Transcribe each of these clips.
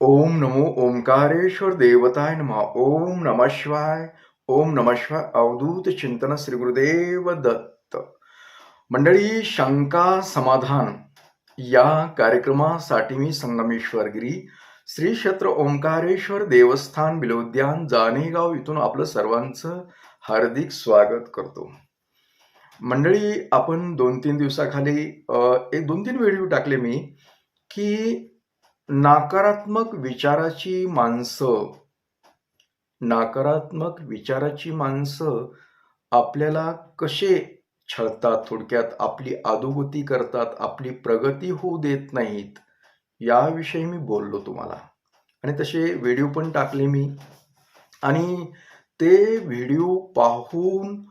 ओम नमो ओंकारेश्वर देवताय नमः. ओम नमः शिवाय. ओम नमः शिवाय. अवधूत चिंतन श्री गुरुदेव दत्त. मंडळी, शंका समाधान या कार्यक्रमासाठी मी संगमेश्वर गिरी श्री क्षेत्र ओंकारेश्वर देवस्थान बिलोद्यान जानेगाव इथून आपलं सर्वांचं हार्दिक स्वागत करतो. मंडळी, आपण 2-3 दिवसाखाली एक 2-3 व्हिडिओ टाकले मी की नकारात्मक विचाराची माणसं आपल्याला कसे छळतात, थोडक्यात आपली अधोगती करतात, आपली प्रगती होऊ देत नाहीत, याविषयी मी बोललो तुम्हाला. आणि तसे व्हिडिओ पण टाकले मी. आणि ते व्हिडिओ पाहून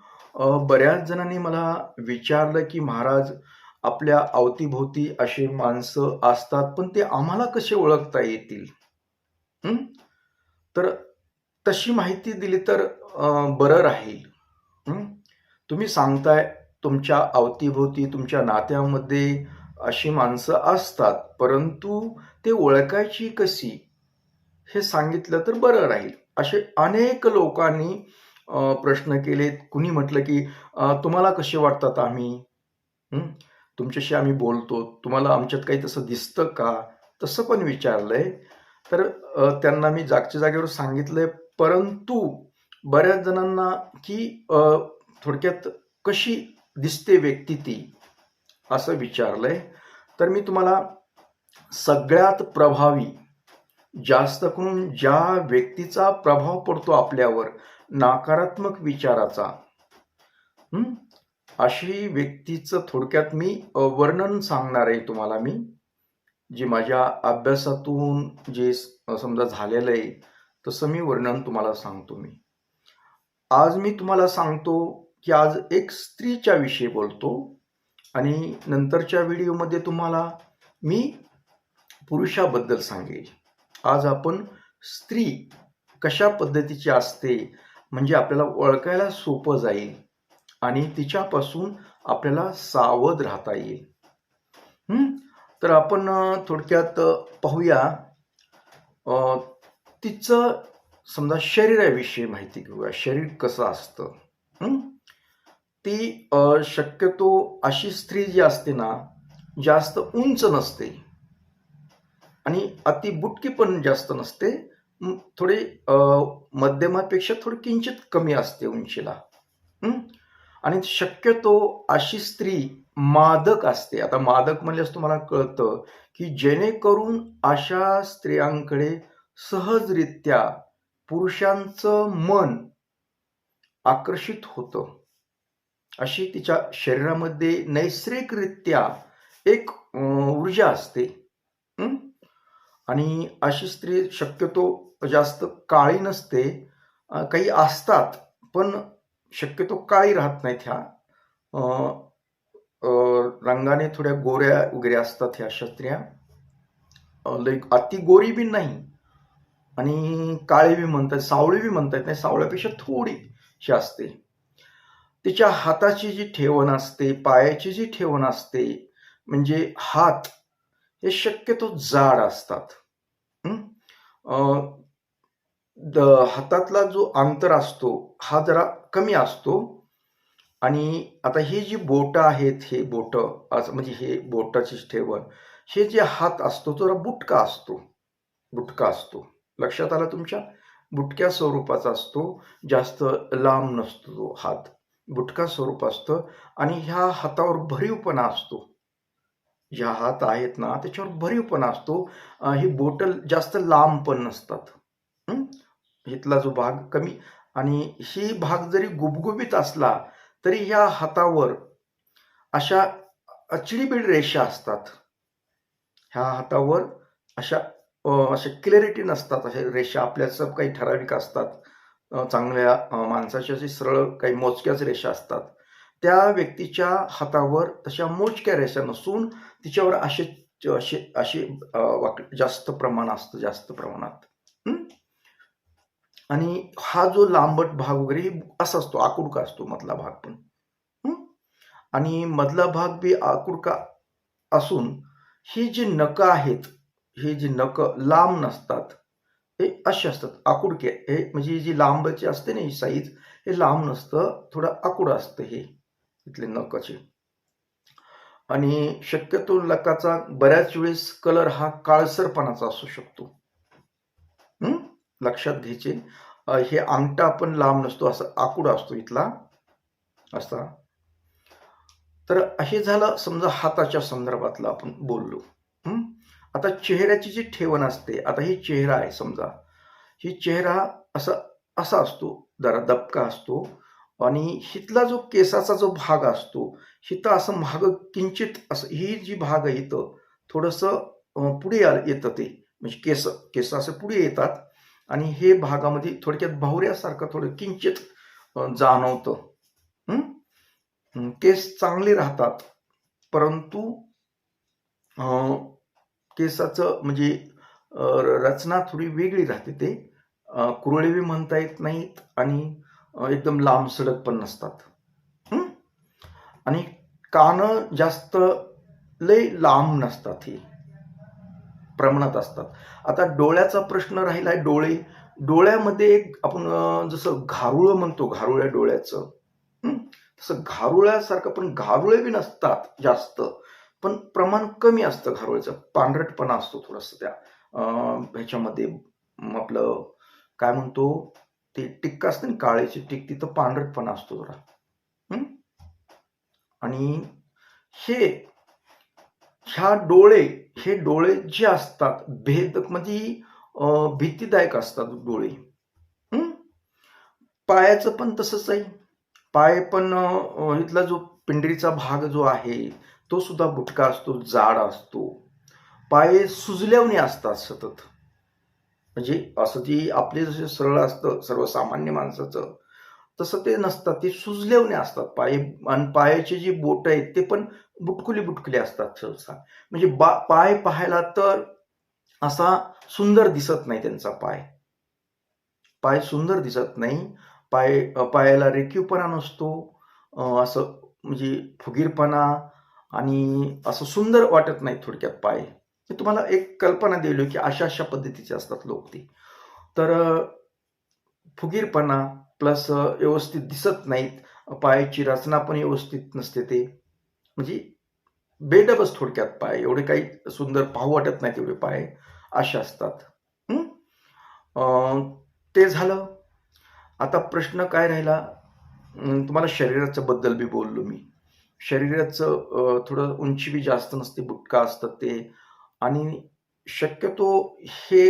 बऱ्याच जणांनी मला विचारलं की महाराज, आपल्या अवतीभोवती अशी माणसं असतात, पण ते आम्हाला कसे ओळखता येतील? तर तशी माहिती दिली तर बरं राहील. तुम्ही सांगताय तुमच्या अवतीभोवती, तुमच्या नात्यामध्ये अशी माणसं असतात, परंतु ते ओळखायची कशी, हे सांगितलं तर बरं राहील. असे अनेक लोकांनी प्रश्न केलेत. कुणी म्हटलं की तुम्हाला कसे वाटतात आम्ही? तुमच्याशी आम्ही बोलतो, तुम्हाला आमच्यात काही तसं दिसतं का? तसं पण विचारलंय. तर त्यांना मी जागच्या जागेवर सांगितलंय, परंतु बऱ्याच जणांना की थोडक्यात कशी दिसते व्यक्ती ती, असं विचारलंय. तर मी तुम्हाला सगळ्यात प्रभावी, जास्त करून ज्या व्यक्तीचा प्रभाव पडतो आपल्यावर नकारात्मक विचाराचा, अशी व्यक्तीचं थोडक्यात मी वर्णन सांगणार आहे तुम्हाला. मी जे माझ्या अभ्यासातून जे समजा झालेलं आहे, तसं मी वर्णन तुम्हाला सांगतो. आज मी तुम्हाला सांगतो की आज एक स्त्रीच्या विषयी बोलतो, आणि नंतरच्या व्हिडिओमध्ये तुम्हाला मी पुरुषाबद्दल सांगेल. आज आपण स्त्री कशा पद्धतीची असते, म्हणजे आपल्याला ओळखायला सोपं जाईल आणि तिच्यापासून आपल्याला सावध राहता येईल. तर आपण थोडक्यात पाहूया. तिचं समजा शरीराविषयी माहिती घेऊया. शरीर कसं असतं. ती शक्यतो अशी स्त्री जी असते ना, जास्त उंच नसते आणि अति बुटकी पण जास्त नसते. थोडी मध्यमापेक्षा थोडी किंचित कमी असते उंचीला. आणि शक्यतो अशी स्त्री मादक असते. आता मादक म्हणल्यास तुम्हाला कळतं की जेणेकरून अशा स्त्रियांकडे सहजरित्या पुरुषांचं मन आकर्षित होतं. अशी तिच्या शरीरामध्ये नैसर्गिकरित्या एक ऊर्जा असते. आणि अशी स्त्री शक्यतो जास्त काळी नसते. काही असतात, पण शक्यतो काळी राहत नाहीत. ह्या रंगाने थोड्या गोऱ्या वगैरे असतात ह्या अशा स्त्रिया. अति गोरी बी नाही आणि काळी बी म्हणतात, सावळी बी म्हणतात नाही, सावळ्यापेक्षा थोडीशी असते. तिच्या हाताची जी ठेवण असते, पायाची जी ठेवण असते, म्हणजे हात हे शक्यतो जाड असतात. हातातला जो अंतर असतो हा जरा कमी असतो. आणि आता ही जी बोटं आहेत, हे बोटं म्हणजे हे बोटाची ठेवण, हे जे हात असतो तो जरा बुटका असतो. लक्षात आलं तुमच्या? बुटक्या स्वरूपाचा असतो, जास्त लांब नसतो तो हात, बुटका स्वरूप असतं. आणि ह्या हातावर भरीवपणा असतो. ज्या हात आहेत ना त्याच्यावर भरीवपणा असतो. ही बोटं जास्त लांब पण नसतात. इथला जो भाग कमी, आणि ही भाग जरी गुबगुबीत असला तरी ह्या हातावर अशा चिडीबिड रेषा असतात. ह्या हातावर अशा क्लॅरिटी नसतात. अशा रेषा आपल्याच काही ठराविक असतात. चांगल्या माणसाच्या जे सरळ काही मोजक्याच रेषा असतात. त्या व्यक्तीच्या हातावर तशा मोजक्या रेषा नसून तिच्यावर असे जास्त प्रमाण असतं, जास्त प्रमाणात. आणि हा जो लांबट भाग वगैरे असा असतो, आकुडका असतो मधला भाग पण. आणि मधला भाग बी आकुडका असून ही जी नखं आहेत, हे जे नख लांब नसतात, हे असे असतात आकुडके. हे म्हणजे जी लांबची असते ना ही साईज, हे लांब नसतं, थोडं आकुड असतं हे इथले नखाचे. आणि शक्यतो नखाचा बऱ्याच वेळेस कलर हा काळसरपणाचा असू शकतो. लक्षात घ्यायचे. हे अंगठा पण लांब नसतो, असं आकुड असतो इथला असा. तर हे झालं समजा हाताच्या संदर्भातलं आपण बोललो. आता चेहऱ्याची जी ठेवण असते, आता ही चेहरा आहे समजा, ही चेहरा असा असा असतो, जरा दबका असतो आणि हितला जो केसाचा जो भाग असतो, हिथं असं माग किंचित असं ही जी भाग आहे इथं थोडंसं पुढे येतं ते, म्हणजे केस असे पुढे येतात आणि हे भागामध्ये थोडक्यात भावऱ्यासारखं थोडं किंचित जाणवतं. केस चांगले राहतात, परंतु केसाचं म्हणजे रचना थोडी वेगळी राहते. ते कुरळेही म्हणता येत नाहीत आणि एकदम लांब सडक पण नसतात. आणि कानं जास्त लय लांब नसतात, हे प्रमाणात असतात. आता डोळ्याचा प्रश्न राहिलाय. डोळ्यामध्ये एक आपण जसं घारुळं म्हणतो, घारुळ्या डोळ्याचं, तसं घारुळ्यासारखं, पण घारुळे बी नसतात जास्त, पण प्रमाण कमी असतं घारुळ्याचं. पांढरटपणा असतो थोडंसं त्या ह्याच्यामध्ये. आपलं काय म्हणतो ते टिक्क असतं ना, काळीची टिक, तिथं पांढरटपणा असतो जरा. आणि हे डोळे जे असतात म्हणजे भीतीदायक असतात डोळे. पायाचं पण तसंच आहे. पाय पण इथला जो पिंडरीचा भाग जो आहे तो सुद्धा बुटका असतो, जाड असतो. पाय सुजल्यावणी असतात सतत. म्हणजे असं जी आपले जसे सरळ असतं सर्वसामान्य माणसाचं, तसं ते नसतात. ते सुजल्यावणी असतात पाय. आणि पायाची जी बोट आहेत ते पण बुटकुली असतात सहसा. म्हणजे पाय पाहायला तर असा सुंदर दिसत नाही त्यांचा पाय. पाय सुंदर दिसत नाही. पायाला रेखीवपणा नसतो. असं म्हणजे फुगीरपणा आणि असं सुंदर वाटत नाही थोडक्यात पाय. मी तुम्हाला एक कल्पना दिली की अशा पद्धतीचे असतात लोक ते. तर फुगीरपणा प्लस व्यवस्थित दिसत नाहीत. पायाची रचना पण व्यवस्थित नसते. ते म्हणजे बेडबस थोडक्यात पाय. एवढे काही सुंदर पाहू वाटत नाही तेवढे पाय असे असतात. ते झालं. आता प्रश्न काय राहिला, तुम्हाला शरीराच्या बद्दल बी बोललो मी. शरीराचं थोडं उंची बी जास्त नसते, बुटका असतात ते. आणि शक्यतो हे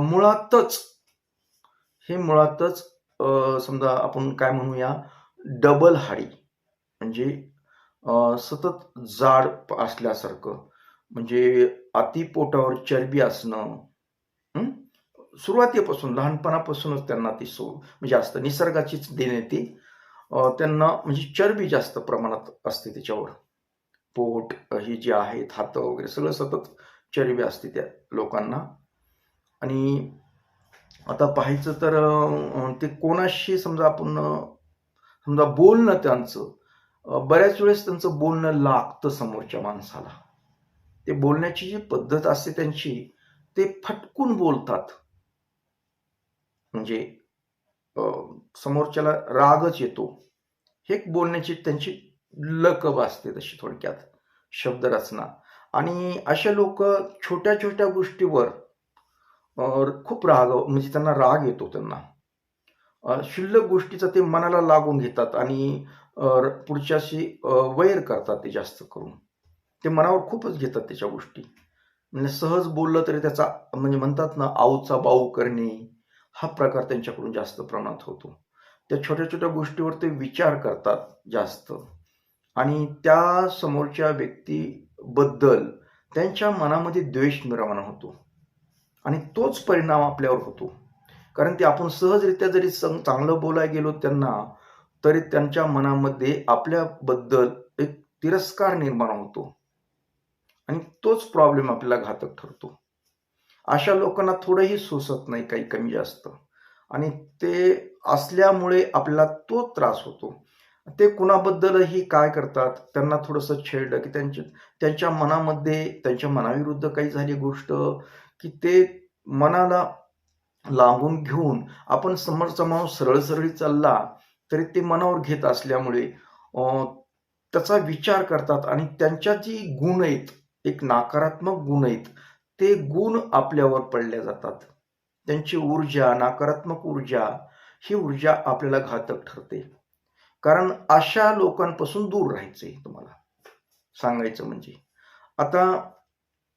मुळातच समजा आपण काय म्हणूया, डबल हाडी, म्हणजे सतत जाड असल्यासारखं, म्हणजे अति पोटावर चरबी असणं. सुरुवातीपासून लहानपणापासूनच त्यांना ती म्हणजे असतं, निसर्गाचीच देणे ती. त्यांना म्हणजे चरबी जास्त प्रमाणात असते त्याच्यावर. पोट ही जी आहेत, हात वगैरे सगळं सतत चरबी असते त्या लोकांना. आणि आता पाहायचं तर ते कोणाशी समजा आपण समजा बोलणं त्यांचं बऱ्याच वेळेस त्यांचं बोलणं लागतं समोरच्या माणसाला. ते बोलण्याची जी पद्धत असते त्यांची, ते फटकून बोलतात. म्हणजे समोरच्याला रागच येतो. हे बोलण्याची त्यांची लकब असते तशी थोडक्यात शब्दरचना. आणि असे लोक छोट्या छोट्या गोष्टीवर खूप म्हणजे त्यांना राग येतो. त्यांना क्षुल्लक गोष्टीचा ते मनाला लागून घेतात आणि पुढच्याशी वैर करतात. ते जास्त करून ते मनावर खूपच घेतात त्याच्या गोष्टी. म्हणजे सहज बोललं तरी त्याचा म्हणजे म्हणतात ना, आऊचा बाऊ करणे, हा प्रकार त्यांच्याकडून जास्त प्रमाणात होतो. त्या छोट्या छोट्या गोष्टीवर ते विचार करतात जास्त आणि त्या समोरच्या व्यक्तीबद्दल त्यांच्या मनामध्ये द्वेष निर्माण होतो आणि तोच परिणाम आपल्यावर होतो. कारण ते आपण सहजरित्या जरी चांगलं बोलायला गेलो त्यांना, तरी त्यांच्या मनामध्ये आपल्याबद्दल एक तिरस्कार निर्माण होतो आणि तोच प्रॉब्लेम आपल्याला घातक ठरतो. अशा लोकांना थोडंही सोसत नाही काही कमी जास्त, आणि ते असल्यामुळे आपल्याला तो त्रास होतो. ते कुणाबद्दलही काय करतात, त्यांना थोडंसं छेडलं की त्यांच्या मनामध्ये त्यांच्या मनाविरुद्ध काही झाली गोष्ट, की ते मनाला लागून घेऊन आपण समोरचा माणूस सरळ-सरळी चालला, तरी ते मनावर घेत असल्यामुळे त्याचा विचार करतात आणि त्यांच्या जी गुण आहेत, एक नकारात्मक गुण आहेत, ते गुण आपल्यावर पडल्या जातात. त्यांची ऊर्जा, नकारात्मक ऊर्जा, ही ऊर्जा आपल्याला घातक ठरते. कारण अशा लोकांपासून दूर राहायचंय तुम्हाला, सांगायचं म्हणजे. आता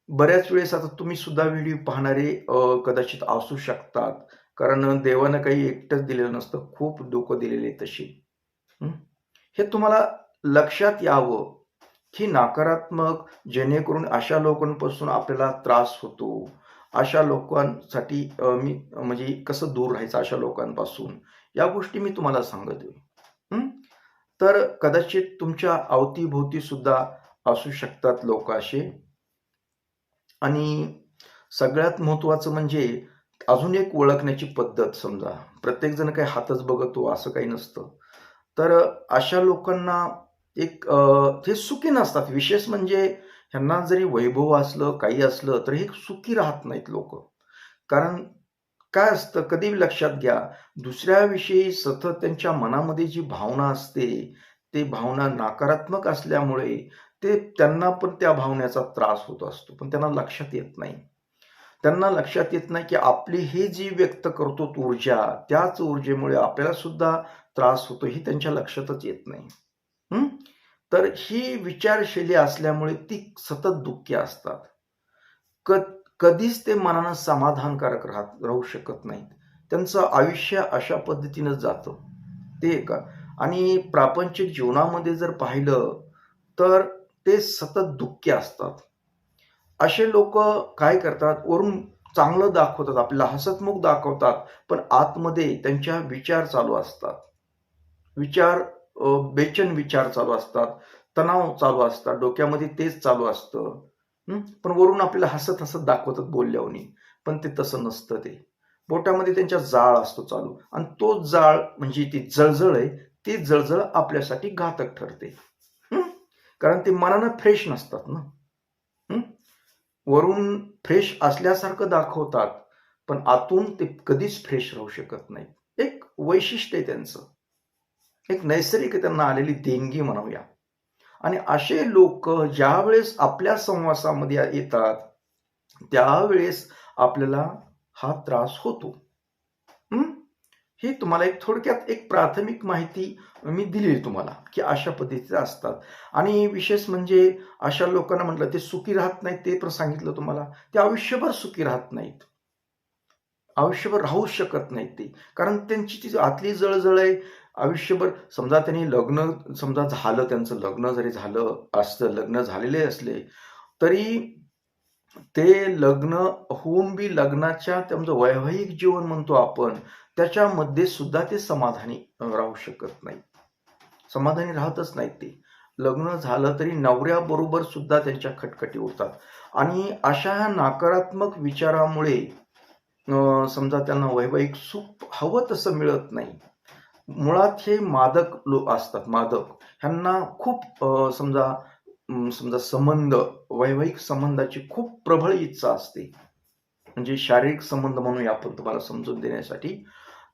बऱ्याच वेळेस आता तुम्ही सुद्धा व्हिडिओ पाहणारे कदाचित असू शकतात. कारण देवानं काही एकटंच दिलेलं नसतं, खूप लोकं दिलेले तशी. हे तुम्हाला लक्षात यावं, की नकारात्मक जेणेकरून अशा लोकांपासून आपल्याला त्रास होतो. अशा लोकांसाठी मी म्हणजे कसं दूर राहायचं अशा लोकांपासून, या गोष्टी मी तुम्हाला सांगतोय. तर कदाचित तुमच्या अवतीभोवती सुद्धा असू शकतात लोक असे. आणि सगळ्यात महत्त्वाचं म्हणजे अजून एक ओळखण्याची पद्धत. समजा प्रत्येकजण काही हातच बघतो असं काही नसतं. तर अशा लोकांना एक ते सुखी नसतात. विशेष म्हणजे ह्यांना जरी वैभव असलं, काही असलं, तर हे सुखी राहत नाहीत लोकं. कारण काय असतं, कधी लक्षात घ्या, दुसऱ्याविषयी सतत त्यांच्या मनामध्ये जी भावना असते, ते भावना नकारात्मक असल्यामुळे त्यांना पण त्या भावनेचा त्रास होत असतो. पण त्यांना लक्षात येत नाही. त्यांना लक्षात येत नाही, की आपली ही जी व्यक्त करतो ऊर्जा, त्याच ऊर्जेमुळे आपल्याला सुद्धा त्रास होतो, हे त्यांच्या लक्षातच येत नाही. तर ही विचारशैली असल्यामुळे ती सतत दुःखी असतात. कधीच ते मनानं समाधानकारक राहू शकत नाहीत. त्यांचं आयुष्य अशा पद्धतीनं जातं. ते एका आणि प्रापंचिक जीवनामध्ये जर पाहिलं, तर ते सतत दुःखी असतात. असे लोक काय करतात, वरून चांगलं दाखवतात, आपल्याला हसतमुख दाखवतात, पण आतमध्ये त्यांच्या विचार चालू असतात. बेचैन विचार चालू असतात, तणाव चालू असतात, डोक्यामध्ये तेच चालू असतं. पण वरून आपल्याला हसत हसत दाखवतात बोलल्यावनी, पण ते तसं नसतं. ते पोटामध्ये त्यांच्या जाळ असतो चालू, आणि तो जाळ म्हणजे ती जळजळ आहे, ती जळजळ आपल्यासाठी घातक ठरते. कारण ते मनानं फ्रेश नसतात ना. वरून फ्रेश असल्यासारखं दाखवतात, पण आतून ते कधीच फ्रेश राहू शकत नाहीत. एक वैशिष्ट्य आहे त्यांचं, एक नैसर्गिक त्यांना आलेली देणगी म्हणूया. आणि असे लोक ज्यावेळेस आपल्या सहवासामध्ये येतात, त्यावेळेस आपल्याला हा त्रास होतो. ही तुम्हाला एक थोडक्यात एक प्राथमिक माहिती मी दिली तुम्हाला, की अशा पद्धतीचे असतात. आणि विशेष म्हणजे अशा लोकांना म्हटलं ते सुखी राहत नाहीत, ते पण सांगितलं तुम्हाला. ते आयुष्यभर सुखी राहत नाहीत, आयुष्यभर राहूच शकत नाहीत ते. कारण त्यांची ती आतली जळजळ आहे आयुष्यभर. समजा त्यांनी लग्न समजा झालं, त्यांचं लग्न जरी झालं असतं, लग्न झालेले असले तरी ते लग्न होऊन बी लग्नाच्या त्यांचं वैवाहिक जीवन म्हणतो आपण, त्याच्यामध्ये सुद्धा ते समाधानी राहू शकत नाही. समाधानी राहतच नाहीत ते. लग्न झालं तरी नवऱ्याबरोबर सुद्धा त्यांच्या खटखटी होतात. आणि अशा नकारात्मक विचारामुळे समजा त्यांना वैवाहिक सुख हवं तसं मिळत नाही. मुळात हे मादक लोक असतात, मादक. ह्यांना खूप समजा संबंध, वैवाहिक संबंधाची खूप प्रबळ इच्छा असते. म्हणजे शारीरिक संबंध म्हणूया आपण तुम्हाला समजून देण्यासाठी.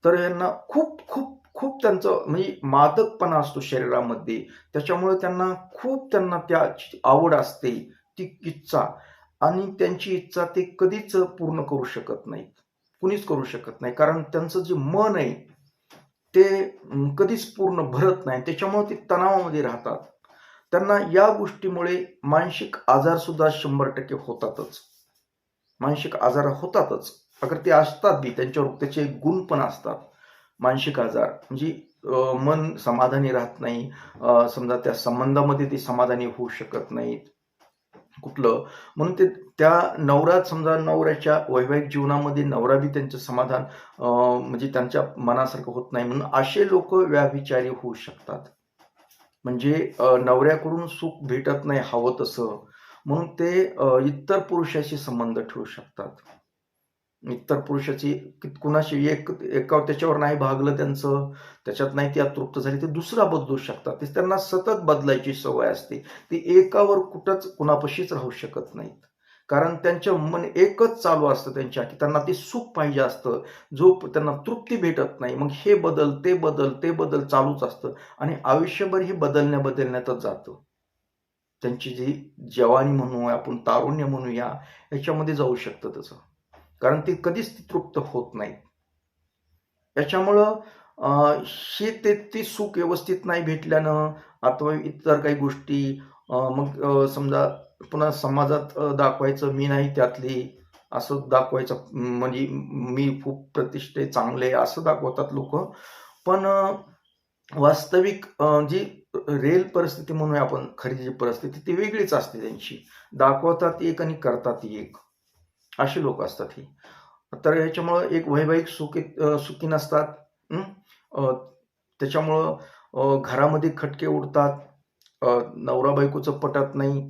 तर यांना खूप खूप खूप त्यांचं म्हणजे मादकपणा असतो शरीरामध्ये. त्याच्यामुळे त्यांना त्याची आवड असते, ती इच्छा. आणि त्यांची इच्छा ते कधीच पूर्ण करू शकत नाहीत. कुणीच करू शकत नाही. कारण त्यांचं जे मन आहे, ते कधीच पूर्ण भरत नाही. त्याच्यामुळे ते तणावामध्ये राहतात. त्यांना या गोष्टीमुळे मानसिक आजार सुद्धा 100% होतातच. मानसिक आजार होतातच. अगर ते असतात बी, त्यांच्यावर त्याचे गुण पण असतात. मानसिक आजार म्हणजे मन समाधानी राहत नाही. समजा त्या संबंधामध्ये ते समाधानी होऊ शकत नाहीत कुठलं. म्हणून ते त्या समजा नवऱ्याच्या वैवाहिक जीवनामध्ये नवरा बी त्यांचं समाधान म्हणजे त्यांच्या मनासारखं होत नाही. म्हणून असे लोक व्याभिचारी होऊ शकतात. म्हणजे नवऱ्याकडून सुख भेटत नाही हवं तसं, म्हणून ते इतर पुरुषाशी संबंध ठेवू शकतात. इतर पुरुषाची कुणाशी एका त्याच्यावर नाही भागलं त्यांचं, त्याच्यात नाही ती तृप्त झाली, ते दुसरा बदलू शकतात. ते त्यांना सतत बदलायची सवय असते. ते एकावर कुठंच कुणापाशीच राहू शकत नाहीत. कारण त्यांचं मन एकच चालू असतं त्यांच्या, की त्यांना ते सुख पाहिजे असतं. जो त्यांना तृप्ती भेटत नाही, मग हे बदल, ते बदल, ते बदल चालूच असतं आणि आयुष्यभर हे बदलण्यातच जातं. त्यांची जी जवानी म्हणू, आपण तारुण्य म्हणूया, याच्यामध्ये जाऊ शकतं तसं. कारण ते कधीच तृप्त होत नाही. त्याच्यामुळं ते सुख व्यवस्थित नाही भेटल्यानं अथवा इतर काही गोष्टी मग समजा पुन्हा समाजात दाखवायचं मी नाही त्यातली, असं दाखवायचं म्हणजे मी खूप प्रतिष्ठे चांगले असं दाखवतात लोक. पण वास्तविक जी रेल परिस्थिती म्हणूया आपण, खरी जी परिस्थिती ती वेगळीच असते त्यांची. दाखवतात एक आणि करतात एक, अशी लोक असतात ही. तर ह्याच्यामुळं एक वैवाहिक सुखी नसतात. त्याच्यामुळं घरामध्ये खटके उडतात. नवरा बायकोचं पटत नाही.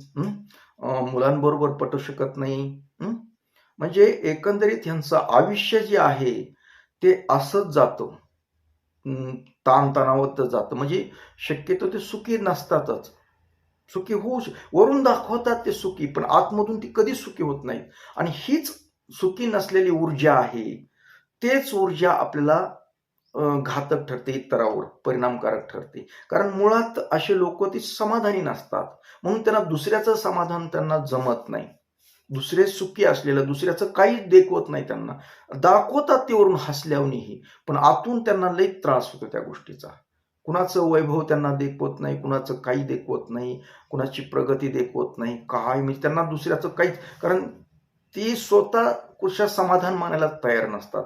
मुलांबरोबर पटू शकत नाही. म्हणजे एकंदरीत ह्यांचं आयुष्य जे आहे ते असंच जातं. ताणतणावातच जातं. म्हणजे शक्यतो ते सुखी नसतातच. सुखी वरून दाखवतात ते सुखी, पण आतमधून ती कधीच सुखी होत नाहीत. आणि हीच सुखी नसलेली ऊर्जा आहे, तेच ऊर्जा आपल्याला घातक ठरते, इतरावर परिणामकारक ठरते. कारण मुळात असे लोक ती समाधानी नसतात, म्हणून त्यांना दुसऱ्याचं समाधान त्यांना जमत नाही. दुसरे सुखी असलेलं दुसऱ्याचं काहीच देखवत नाही त्यांना. दाखवतात ते वरून हसल्यावरही, पण आतून त्यांना लई त्रास होतो त्या गोष्टीचा. कुणाचं वैभव त्यांना देखवत नाही, कुणाचं काही देखवत नाही, कुणाची प्रगती देखवत नाही, काय म्हणजे त्यांना दुसऱ्याचं काहीच, कारण ती स्वतः कुशा समाधान मानायला तयार नसतात.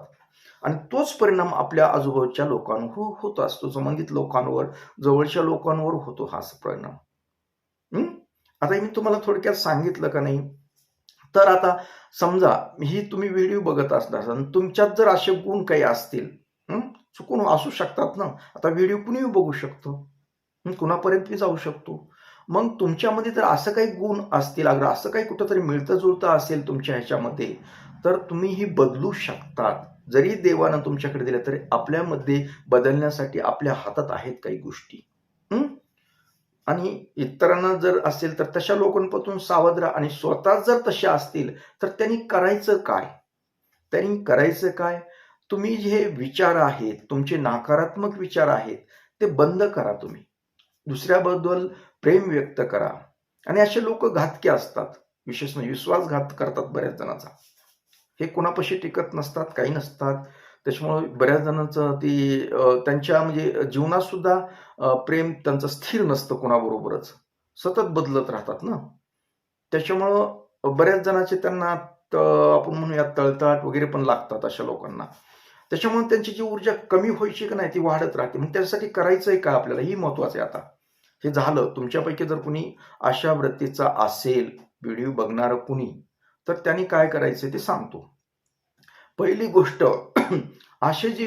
आणि तोच परिणाम आपल्या आजूबाजूच्या लोकांवर होत असतो, संबंधित लोकांवर, जवळच्या लोकांवर होतो हा परिणाम. आता मी तुम्हाला थोडक्यात सांगितलं का नाही. तर आता समजा ही तुम्ही व्हिडिओ बघत असणार आणि तुमच्यात जर असे गुण काही असतील, चुकून असू शकतात ना. आता व्हिडिओ कुणीही बघू शकतो, कुणापर्यंत जाऊ शकतो. मग तुमच्यामध्ये जर असं काही गुण असतील, अगर असं काही कुठंतरी मिळतं जुळतं असेल तुमच्या ह्याच्यामध्ये, तर तुम्ही ही बदलू शकतात. जरी देवानं तुमच्याकडे दिलं तरी आपल्यामध्ये बदलण्यासाठी आपल्या हातात आहेत काही गोष्टी. आणि इतरांना जर असेल तर तशा लोकांपासून सावध राहा. आणि स्वतः जर तशा असतील तर त्यांनी करायचं काय? तुम्ही जे विचार आहेत, तुमचे नकारात्मक विचार आहेत, ते बंद करा. तुम्ही दुसऱ्याबद्दल प्रेम व्यक्त करा. आणि असे लोक घातके असतात, विशेष म्हणजे विश्वासघात करतात बऱ्याच जणांचा. हे कुणापाशी टिकत नसतात, काही नसतात. त्याच्यामुळे बऱ्याच जणांचं ती त्यांच्या म्हणजे जीवनात सुद्धा प्रेम त्यांचं स्थिर नसतं कुणाबरोबरच. सतत बदलत राहतात ना. त्याच्यामुळं बऱ्याच जणांचे त्यांना आपण म्हणूया तळतळाट वगैरे पण लागतात अशा लोकांना. त्याच्यामुळे त्यांची जी ऊर्जा कमी व्हायची की नाही ती वाढत राहते. मग त्यासाठी करायचंय काय आपल्याला, ही महत्वाचं आहे. आता हे झालं, तुमच्यापैकी जर कुणी अशा वृत्तीचा असेल, व्हिडिओ बघणारं कुणी, तर त्यांनी काय करायचं ते सांगतो. पहिली गोष्ट, असे जे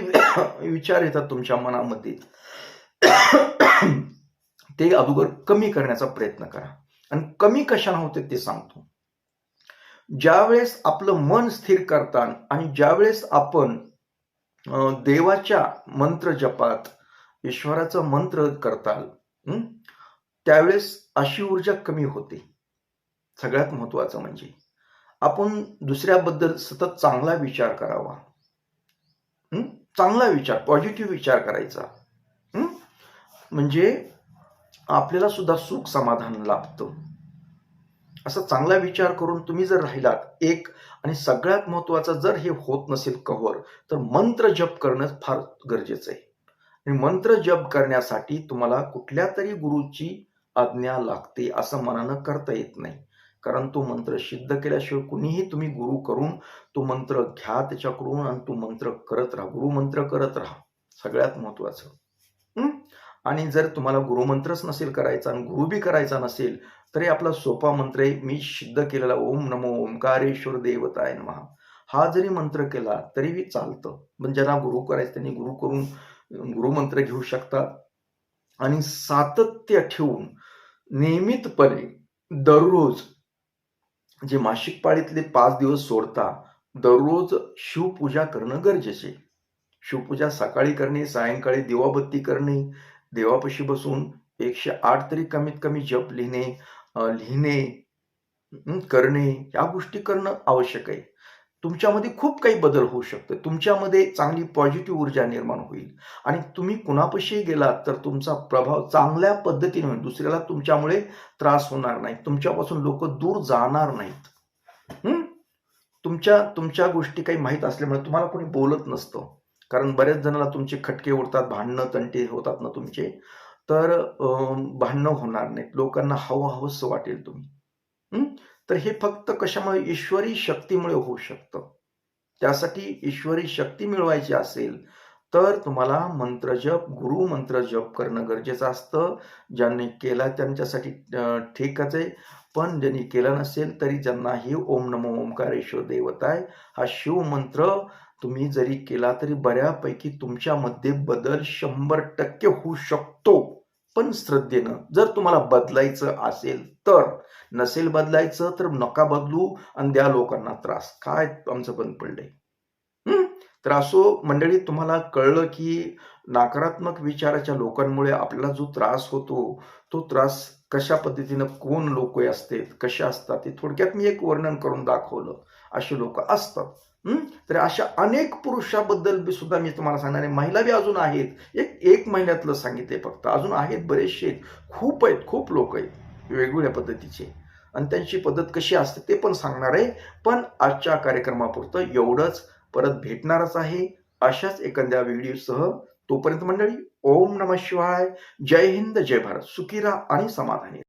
विचार येतात तुमच्या मनामध्ये ते अगोदर कमी करण्याचा प्रयत्न करा. आणि कमी कशाने होते ते सांगतो. ज्यावेळेस आपलं मन स्थिर करता आणि ज्यावेळेस आपण देवाच्या मंत्र जपात ईश्वराचा मंत्र करताल, त्यावेळेस अशी ऊर्जा कमी होते. सगळ्यात महत्वाचं म्हणजे आपण दुसऱ्याबद्दल सतत चांगला विचार करावा. चांगला विचार, पॉझिटिव्ह विचार करायचा. म्हणजे आपल्याला सुद्धा सुख समाधान लाभतं. असा चांगला विचार करून तुम्ही जर राहिलात एक, आणि सगळ्यात महत्वाचं जर हे होत नसेल कव्हर, तर मंत्र जप करणं फार गरजेचं आहे. आणि मंत्र जप करण्यासाठी तुम्हाला कुठल्या तरी गुरुची आज्ञा लागते, असं मनानं करता येत नाही. कारण तो मंत्र सिद्ध केल्याशिवाय कुणीही तुम्ही गुरु करून तो मंत्र घ्या त्याच्याकडून आणि तो मंत्र करत राहा, गुरुमंत्र करत राहा, सगळ्यात महत्वाचं. आणि जर तुम्हाला गुरुमंत्रच नसेल करायचा आणि गुरु बी करायचा नसेल, तरी आपला सोपा मंत्र आहे मी सिद्ध केलेला ओम नमो ओंकारेश्वर देवताय नमः, हा जरी मंत्र केला तरीही चालतं. पण ज्यांना गुरु करायचं त्यांनी गुरु करून गुरुमंत्र घेऊ शकतात. आणि सातत्य ठेवून नियमितपणे दररोज, जे मासिक पाळीतले 5 दिवस सोडता, दररोज शिवपूजा करणं गरजेचे. शिवपूजा सकाळी करणे, सायंकाळी दिवाबत्ती करणे, देवापाशी बसून 108 तरी कमीत कमी जप लिहिणे, करणे, या गोष्टी करणं आवश्यक आहे. तुमच्यामध्ये खूप काही बदल होऊ शकतो. तुमच्यामध्ये चांगली पॉझिटिव्ह ऊर्जा निर्माण होईल आणि तुम्ही कुणापाशीही गेलात तर तुमचा प्रभाव चांगल्या पद्धतीने होईल. दुसऱ्याला तुमच्यामुळे त्रास होणार नाही. तुमच्यापासून लोकं दूर जाणार नाहीत. हं? तुमच्या तुमच्या गोष्टी काही माहीत असल्यामुळे तुम्हाला कोणी बोलत नसतं. कारण बऱ्याच जणांना तुमचे खटके उडतात, भांडणं, तंटे होतात ना तुमचे, तर भांडणं होणार नाहीत. लोकांना हवं-हवंसं वाटेल तुम्ही. हं? तर हे फक्त कशामुळे ईश्वरी शक्तीमुळे होऊ शकतं. त्यासाठी ईश्वरी शक्ती मिळवायची असेल, तर तुम्हाला मंत्रजप, गुरुमंत्र जप करणं गरजेचं असतं. ज्यांनी केला त्यांच्यासाठी ठीकच आहे. पण ज्यांनी केला नसेल तरी ज्यांनाही ओम नमो ओंकारेश्वर देवताय हा शिवमंत्र तुम्ही जरी केला तरी बऱ्यापैकी तुमच्यामध्ये बदल 100% होऊ शकतो. पण श्रद्धेनं. जर तुम्हाला बदलायचं असेल तर. नसेल बदलायचं तर नका बदलू आणि द्या लोकांना त्रास. काय आमचं बंद पडलंय. तर असो मंडळी, तुम्हाला कळलं की नकारात्मक विचाराच्या लोकांमुळे आपल्याला जो त्रास होतो, तो त्रास कशा पद्धतीनं कोण लोक असतात, कशा असतात, ते थोडक्यात मी एक वर्णन करून दाखवलं. असे लोक असतात. तर अशा अनेक पुरुषाबद्दल सुद्धा मी तुम्हाला सांगणार आहे. महिला बी अजून आहेत. एक महिन्यातलं सांगितलंय फक्त. अजून आहेत, बरेचसे खूप आहेत, खूप लोक आहेत वेगवेगळ्या पद्धतीचे आणि त्यांची पद्धत कशी असते ते पण सांगणार आहे. पण आजच्या कार्यक्रमापुरतं एवढंच. परत भेटणारच आहे अशाच एखाद्या व्हिडिओसह. तोपर्यंत मंडळी, ओम नमः शिवाय. जय हिंद, जय भारत. सुखी राहा आणि समाधानी.